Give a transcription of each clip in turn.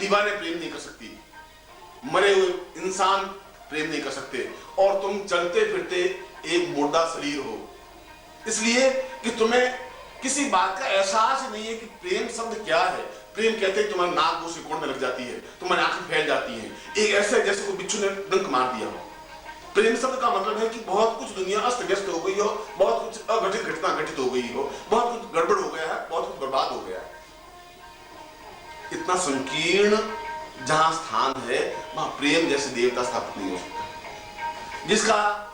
दीवारें प्रेम नहीं कर सकती, मरे हुए इंसान प्रेम नहीं कर सकते, और तुम चलते फिरते एक मुर्दा शरीर हो, इसलिए कि तुम्हें किसी बात का एहसास ही नहीं है कि प्रेम शब्द क्या है। प्रेम कहते हैं तुम्हारी नाक वो सिकुड़ने लग जाती है, तुम्हारी आंखें फैल जाती हैं, एक ऐसे जैसे कोई बिच्छू ने डंक मार दिया हो। प्रेम शब्द का मतलब है कि बहुत कुछ दुनिया अस्त व्यस्त हो गई हो, बहुत कुछ अघटित घटना घटित हो गई हो, बहुत कुछ गड़बड़ हो गया है, बहुत कुछ बर्बाद हो गया है। इतना संकीर्ण जहां स्थान है वहां प्रेम जैसे देवता स्थापित नहीं हो सकता। जिसका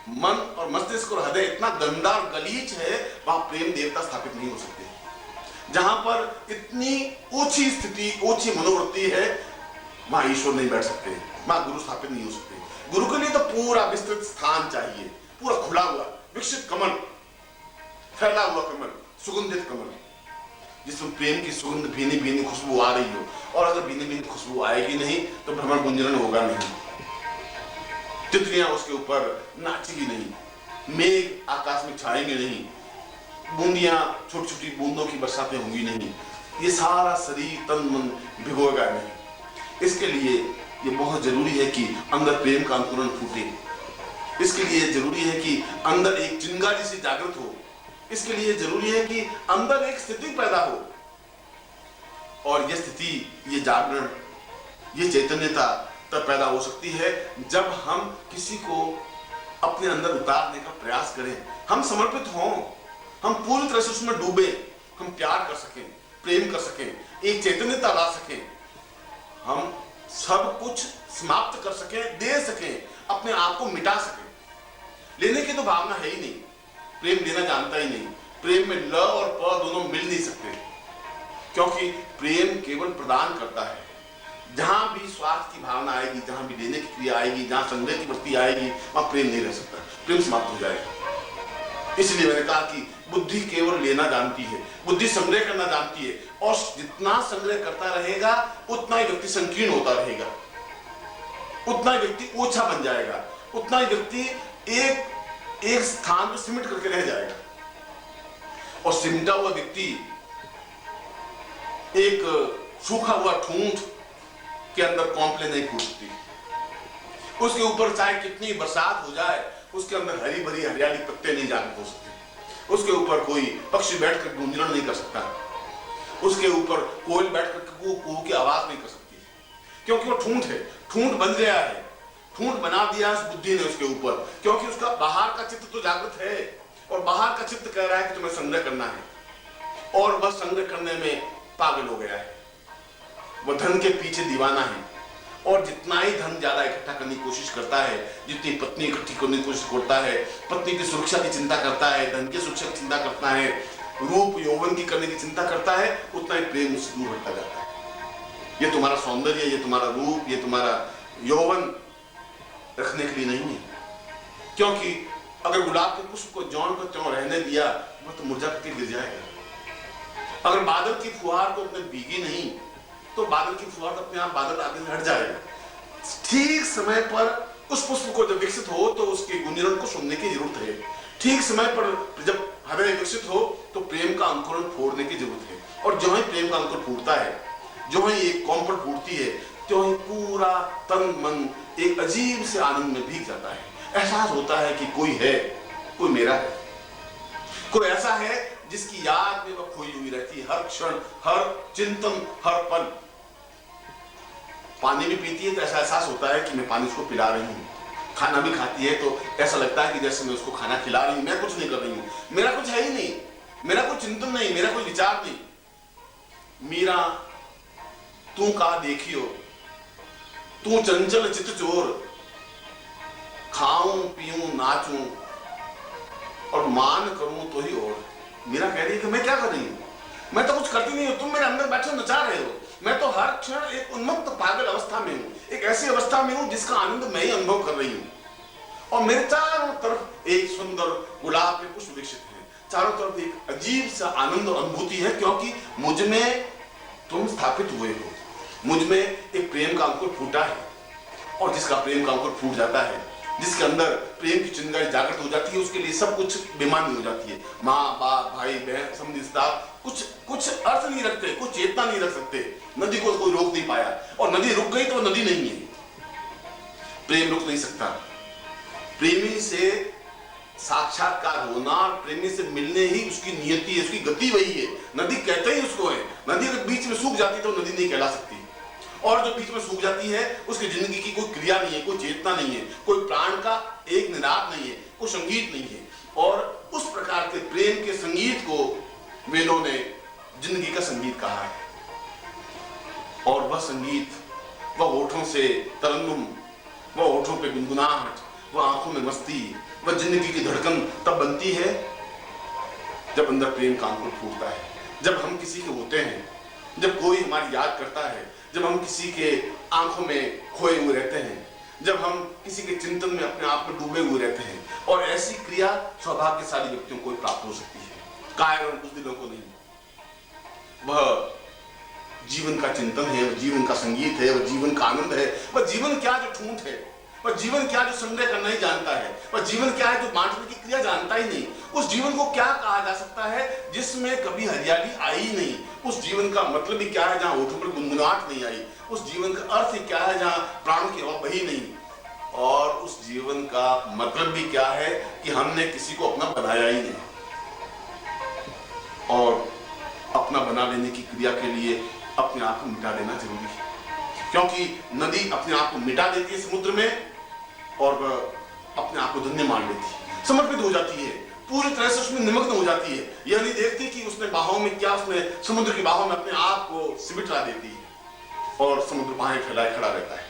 मन और मस्तिष्क और हृदय इतना गंदा और गलीच है वहां प्रेम देवता स्थापित नहीं हो सकते। जहां पर इतनी ऊंची स्थिति, ऊंची मनोवृत्ति है, वहां ईश्वर नहीं बैठ सकते, वहां गुरु स्थापित नहीं हो सकते। गुरु के लिए तो पूरा विस्तृत स्थान चाहिए, पूरा खुला हुआ विकसित कमल, फैला हुआ कमल, सुगंधित कमल, जिसमें प्रेम की सुगंध भीनी भीनी खुशबू आ रही हो। और अगर भीनी भीनी खुशबू आएगी नहीं तो भ्रमण गुंजन होगा नहीं, तितलियां उसके ऊपर नाचेगी नहीं, मेघ आकाश में छाएंगे नहीं, बूंदियां छोटी छोटी बूंदों की बरसातें होंगी नहीं, ये सारा शरीर तन मन भिगोएगा नहीं। इसके लिए ये बहुत जरूरी है कि अंदर प्रेम का अंकुरण फूटे। इसके लिए जरूरी है कि अंदर एक चिंगारी से जागृत हो। इसके लिए जरूरी है कि अंदर एक स्थिति पैदा हो, और यह स्थिति, ये जागरण, ये चैतन्यता तब पैदा हो सकती है जब हम किसी को अपने अंदर उतारने का प्रयास करें, हम समर्पित हों, हम पूरी तरह से उसमें डूबे, हम प्यार कर सकें, प्रेम कर सकें, एक चैतन्यता ला सकें, हम सब कुछ समाप्त कर सकें, दे सकें, अपने आप को मिटा सकें। लेने की तो भावना है ही नहीं, प्रेम लेना जानता ही नहीं। प्रेम में ल और प दोनों मिल नहीं सकते, क्योंकि प्रेम केवल प्रदान करता है। जहां भी स्वार्थ की भावना आएगी, जहां भी लेने की क्रिया आएगी, जहां संग्रह की वृत्ति आएगी, वहां प्रेम नहीं रह सकता, प्रेम समाप्त हो जाएगा। इसलिए मैंने कहा कि बुद्धि केवल लेना जानती है, बुद्धि संग्रह करना जानती है, और जितना संग्रह करता रहेगा उतना ही व्यक्ति संकीर्ण होता रहेगा, उतना ही व्यक्ति ओछा बन जाएगा, उतना ही व्यक्ति एक स्थान पर सिमट करके रह जाएगा। और सिमटा हुआ व्यक्ति एक सूखा हुआ ठूंठ के अंदर कॉम्प्ले नहीं फूटती, उसके ऊपर चाहे कितनी बरसात हो जाए उसके अंदर हरी भरी हरियाली पत्ते नहीं जागृत हो सकते, उसके ऊपर कोई पक्षी बैठकर गुंजन नहीं कर सकता, उसके ऊपर कोयल बैठकर कू की आवाज नहीं कर सकती, क्योंकि वो ठूंठ है, ठूंठ बन गया है, ठूंठ बना दिया उस बुद्धि ने उसके ऊपर, क्योंकि उसका बाहर का चित्त तो जागृत है, और बाहर का चित्त कह रहा है कि तुम्हें संग्रह करना है, और वह संग्रह करने में पागल हो गया है, वह धन के पीछे दीवाना है, और जितना ही धन ज्यादा इकट्ठा करने की कोशिश करता है, जितनी पत्नी इकट्ठी करने की कोशिश करता है, पत्नी की सुरक्षा की चिंता करता है, धन की सुरक्षा की चिंता करता है, रूप यौवन की करने की चिंता करता है, उतना ही प्रेम उससे दूर हटता जाता है। ये तुम्हारा सौंदर्य, ये तुम्हारा रूप, ये तुम्हारा यौवन रखने के लिए नहीं है, क्योंकि अगर गुलाब के पुष्प को ज्यों को त्यों रहने दिया वह तो मुरझा करके गिर जाएगा। अगर बादल की फुहार को अपने भीगी नहीं तो बादल की फुहार अपने आप बादल आगे हट जाएगा। ठीक समय पर उस पुष्प को जब विकसित हो तो उसके गुंजन को सुनने की जरूरत है, ठीक समय पर जब हृदय विकसित हो तो प्रेम का अंकुरण फोड़ने की जरूरत है। और जो ही प्रेम का अंकुर फूटता है, जो ही एक कॉम्पल फूटती है, तो ही पूरा तन मन एक अजीब से आनंद में भीग जाता है। एहसास होता है कि कोई है, कोई मेरा है, कोई ऐसा है जिसकी याद में वह खोई हुई रहती है, हर क्षण, हर चिंतन, हर पल। पानी भी पीती है तो ऐसा एहसास होता है कि मैं पानी उसको पिला रही हूँ, खाना भी खाती है तो ऐसा लगता है कि जैसे मैं उसको खाना खिला रही हूँ, मैं कुछ नहीं कर रही हूँ, मेरा कुछ है ही नहीं, मेरा कोई चिंतन नहीं, मेरा कोई विचार नहीं। मीरा तू कहा देखियो, तू चंचल चित चोर, खाऊं पीऊं नाचूं और मान करूं तो ही। और मीरा कह रही है कि मैं क्या कर रही हूं, मैं तो कुछ करती नहीं हूं, तुम मेरे अंदर बैठे नचा रहे हो, मैं तो हर क्षण एक उन्मत्त पागल अवस्था में हूं, एक ऐसी अवस्था में हूं जिसका आनंद मैं ही अनुभव कर रही हूं, और मेरे चारों तरफ एक सुंदर गुलाब के पुष्प विकसित हैं, चारों तरफ एक अजीब सा आनंद और अनुभूति है, क्योंकि मुझ में तुम स्थापित हुए हो, मुझ में एक प्रेम का अंकुर फूटा है। और जिसका प्रेम का अंकुर फूट जाता है, जिसके अंदर प्रेम की चिंगारी जागृत हो जाती है, उसके लिए सब कुछ बेमानी हो जाती है। माँ बाप भाई बहन सब रिश्तेदार कुछ कुछ अर्थ नहीं रखते, कुछ चेतना नहीं रख सकते। नदी को कोई रोक नहीं पाया, और नदी रुक गई तो नदी नहीं है। प्रेम रुक नहीं सकता। प्रेमी से साक्षात्कार होना, प्रेमी से मिलने ही उसकी नियति है, उसकी गति वही है। नदी कहते ही उसको है। नदी अगर बीच में सूख जाती तो नदी नहीं कहला सकती, और जो बीच में सूख जाती है उसकी जिंदगी की कोई क्रिया नहीं है, कोई चेतना नहीं है, कोई प्राण का एक निनाद नहीं है, कोई संगीत नहीं है। और उस प्रकार के प्रेम के संगीत को वेदों ने जिंदगी का संगीत कहा है। और वह संगीत, वह होठों से तरन्नुम, वह होठों पे गुनगुनाहट, वह आंखों में मस्ती, वह जिंदगी की धड़कन तब बनती है जब अंदर प्रेम का अंकुर फूटता है, जब हम किसी के होते हैं, जब कोई हमारी याद करता है, जब हम किसी के आंखों में खोए हुए रहते हैं, जब हम किसी के चिंतन में अपने आप में डूबे हुए रहते हैं। और ऐसी क्रिया सौभाग्यशाली व्यक्तियों को प्राप्त हो सकती है, कायर और बुज़दिलों को नहीं। वह जीवन का चिंतन है, वह जीवन का संगीत है, वह जीवन का आनंद है, वह जीवन क्या जो ठूंठ है, वह जीवन क्या जो संग्रह करना ही जानता है, वह जीवन क्या है जो बांटने की क्रिया जानता ही नहीं। उस जीवन को क्या कहा जा सकता है जिसमें कभी हरियाली आई ही नहीं। उस जीवन का मतलब ही क्या है जहां होठों पर गुनगुनाहट नहीं आई। उस जीवन का अर्थ ही क्या है जहां प्राणों की हवा बही नहीं। और उस जीवन का मतलब भी क्या है कि हमने किसी को अपना बनाया ही नहीं। और अपना बना लेने की क्रिया के लिए अपने आप को मिटा देना जरूरी है, क्योंकि नदी अपने आप को मिटा देती है समुद्र में, और वह अपने आप को धन्य मान लेती है, समर्पित हो जाती है, पूरी तरह से उसमें निमग्न हो जाती है। यह नहीं देखती कि उसने बाहों में क्या, उसने समुद्र की बाहों में अपने आप को सिमटा देती है, और समुद्र बाहें फैलाए खड़ा रहता है।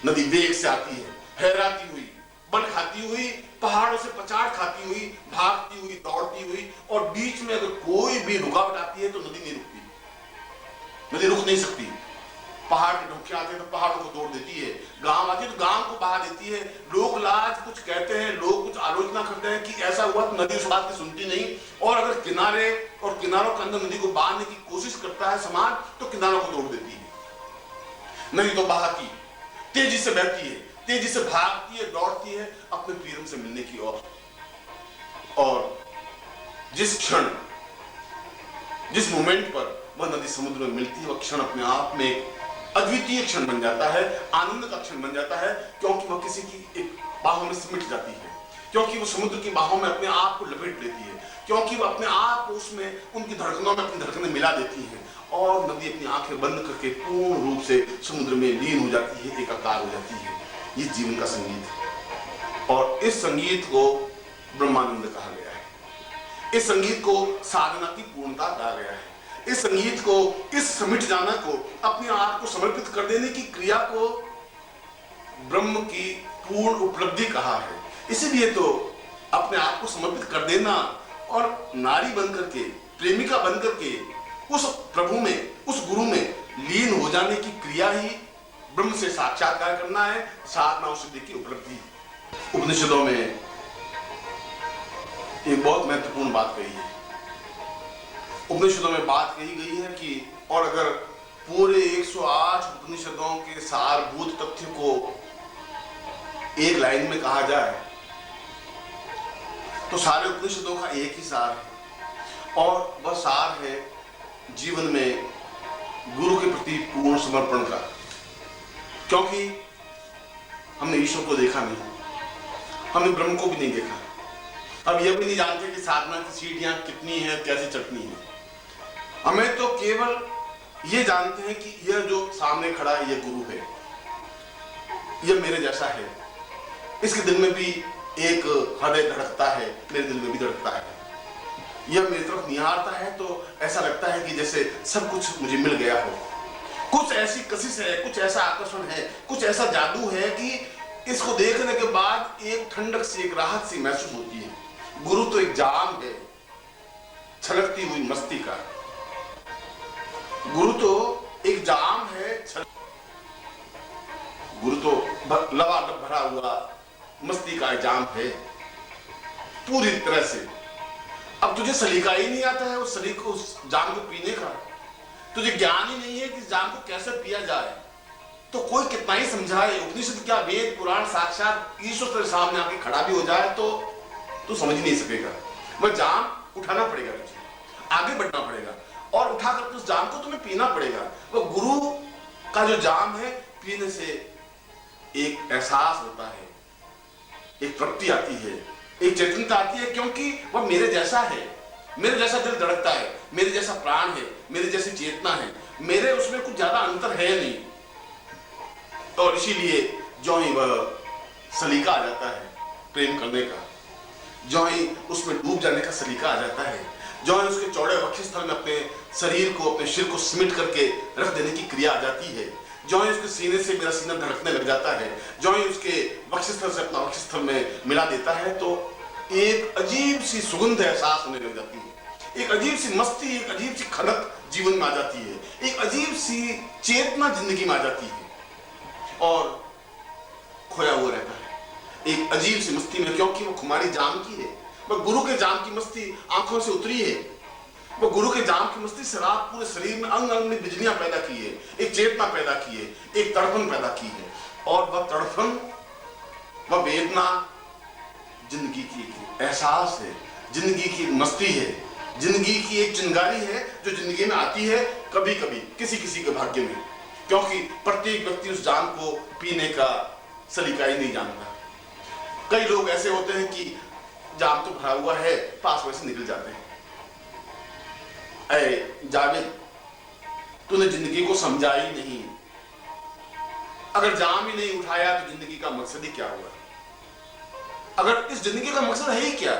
नदी वेग से आती है, हैराती हुई, बल खाती हुई, पहाड़ों से पछाड़ खाती हुई, भागती हुई, दौड़ती हुई, और बीच में अगर कोई भी रुकावट आती है तो नदी नहीं रुकती। नदी रुक नहीं सकती। पहाड़ के ढोखे आते हैं तो पहाड़ों को तोड़ देती है, गांव आती है तो गांव को बहा देती है। लोग लाज कुछ कहते हैं, लोग कुछ आलोचना करते हैं कि ऐसा हुआ, तो नदी उस बात की सुनती नहीं। और अगर किनारे और किनारों के अंदर नदी को बांधने की कोशिश करता है समाज, तो किनारों को तोड़ देती है। नदी तो बहाती, तेजी से बहती है, तेजी से भागती है, दौड़ती है अपने प्रियतम से मिलने की ओर। और जिस क्षण, जिस मोमेंट पर वह नदी समुद्र में मिलती है, वह क्षण अपने आप में एक अद्वितीय क्षण बन जाता है, आनंद का क्षण बन जाता है, क्योंकि वह किसी की एक बाहों में सिमट जाती है, क्योंकि वो समुद्र की बाहों में अपने आप को लपेट लेती है, क्योंकि वह अपने आप को उसमें, उनकी धड़कनों में अपनी धड़कनें मिला देती है, और नदी अपनी आंखें बंद करके पूर्ण रूप से समुद्र में लीन हो जाती है, एकाकार हो जाती है। ये जीवन का संगीत है, और इस संगीत को ब्रह्मानंद कहा गया है। इस संगीत को साधना की पूर्णता कहा गया है। इस संगीत को, इस समिट जाना को, अपने आप को समर्पित कर देने की क्रिया को ब्रह्म की पूर्ण उपलब्धि कहा है। इसीलिए तो अपने आप को समर्पित कर देना और नारी बनकर के, प्रेमिका बनकर के उस प्रभु में, उस गुरु में लीन हो जाने की क्रिया ही ब्रह्म से साक्षात्कार करना है, साधना और सिद्धि की उपलब्धि। उपनिषदों में एक बहुत महत्वपूर्ण बात कही है। उपनिषदों में बात कही गई है कि, और अगर पूरे 108 उपनिषदों के सारभूत तथ्य को एक लाइन में कहा जाए तो सारे उपनिषदों का एक ही सार है, और वह सार है जीवन में गुरु के प्रति पूर्ण समर्पण का। क्योंकि हमने ईश्वर को देखा नहीं, हमने ब्रह्म को भी नहीं देखा, अब यह भी नहीं जानते कि साधना की सीढ़ियां कितनी है, कैसी चटनी है। हमें तो केवल ये जानते हैं कि यह जो सामने खड़ा है, यह गुरु है, यह मेरे जैसा है, इसके दिल में भी एक हृदय धड़कता है, मेरे दिल में भी धड़कता है, यह मेरी तरफ निहारता है तो ऐसा लगता है कि जैसे सब कुछ मुझे मिल गया हो। कुछ ऐसी कशिश है, कुछ ऐसा आकर्षण है, कुछ ऐसा जादू है कि इसको देखने के बाद एक ठंडक सी, एक राहत सी महसूस होती है। गुरु तो एक जाम है, छलकती हुई मस्ती का। गुरु तो एक जाम है, गुरु तो लबालब भरा हुआ मस्ती का जाम है पूरी तरह से। अब तुझे सलीका ही नहीं आता है उस सलीका, उस जाम को पीने का, तुझे ज्ञान ही नहीं है कि जाम को कैसे पिया जाए, तो कोई कितना ही समझाए, उपनिषद क्या, वेद पुराण साक्षात ईश्वर तेरे सामने आके खड़ा भी हो जाए तो तू समझ नहीं सकेगा। वह जाम उठाना पड़ेगा तुझे। आगे बढ़ना पड़ेगा और उठाकर उस जाम को तुम्हें पीना पड़ेगा। वो गुरु का जो जाम है, पीने से एक एहसास होता है, एक तृप्ति आती है, एक चेतनता आती है, क्योंकि वह मेरे जैसा है, मेरे जैसा दिल धड़कता है, मेरे जैसा प्राण है, मेरे जैसी चेतना है, मेरे उसमें कुछ ज्यादा अंतर है नहीं। और इसीलिए जो ही वह सलीका आ जाता है प्रेम करने का, जो ही उसमें डूब जाने का सलीका आ जाता है, जो ही उसके चौड़े वक्षस्थल में अपने शरीर को, अपने सिर को सिमट करके रख देने की क्रिया आ जाती है, जो ही उसके सीने से मेरा सीना धड़कने लग जाता है, जो ही उसके वक्षस्थल से अपना वक्षस्थल में मिला देता है, तो एक अजीब सी सुगंध एहसास होने लग जाती है, एक अजीब सी मस्ती, एक अजीब सी खनक जीवन में आ जाती है, एक अजीब सी चेतना जिंदगी में आ जाती है और खोया हुआ रहता है एक अजीब सी मस्ती में, क्योंकि वो खुमारी जाम की है। वह गुरु के जाम की मस्ती आंखों से उतरी है, वो गुरु के जाम की मस्ती शराब पूरे शरीर में अंग अंग में बिजलियां पैदा की है, एक चेतना पैदा की है, एक तड़पन पैदा की है। और वह तड़पन, वह वेदना जिंदगी की एहसास है, जिंदगी की मस्ती है, जिंदगी की एक चिंगारी है जो जिंदगी में आती है कभी कभी किसी किसी के भाग्य में, क्योंकि प्रत्येक व्यक्ति उस जाम को पीने का सलीका ही नहीं जानता। कई लोग ऐसे होते हैं कि जाम तो भरा हुआ है, पास में से निकल जाते हैं। ऐ जावेद, तूने जिंदगी को समझा ही नहीं। अगर जाम ही नहीं उठाया तो जिंदगी का मकसद ही क्या हुआ? अगर इस जिंदगी का मकसद है ही क्या?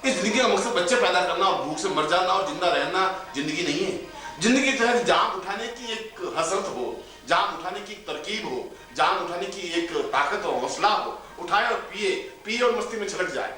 इस जिंदगी का मकसद बच्चे पैदा करना और भूख से मर जाना और जिंदा रहना जिंदगी नहीं है। जिंदगी जो है जाम उठाने की एक हसरत हो, जाम उठाने की एक तरकीब हो, जाम उठाने की एक ताकत और हौसला हो, उठाए और पिए और मस्ती में छलक जाए।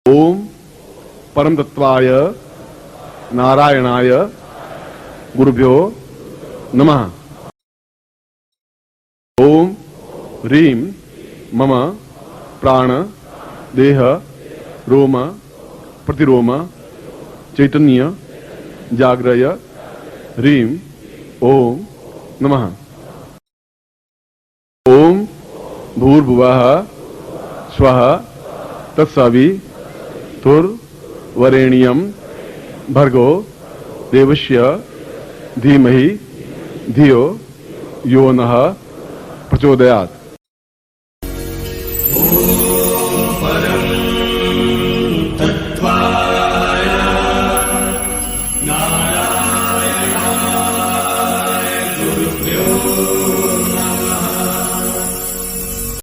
ओम परम तत्वाय नारायणाय गुरुभ्यो नमः। ओम ह्रीं मम प्राण देह रोम प्रतिरोम चैतन्य जाग्रय ह्रीं ओम नमः। ओम भूर्भुवः स्वः तत्सवितुर्वरेण्यं भर्गो देवस्य धीमहि धियो यो नः प्रचोदयात्।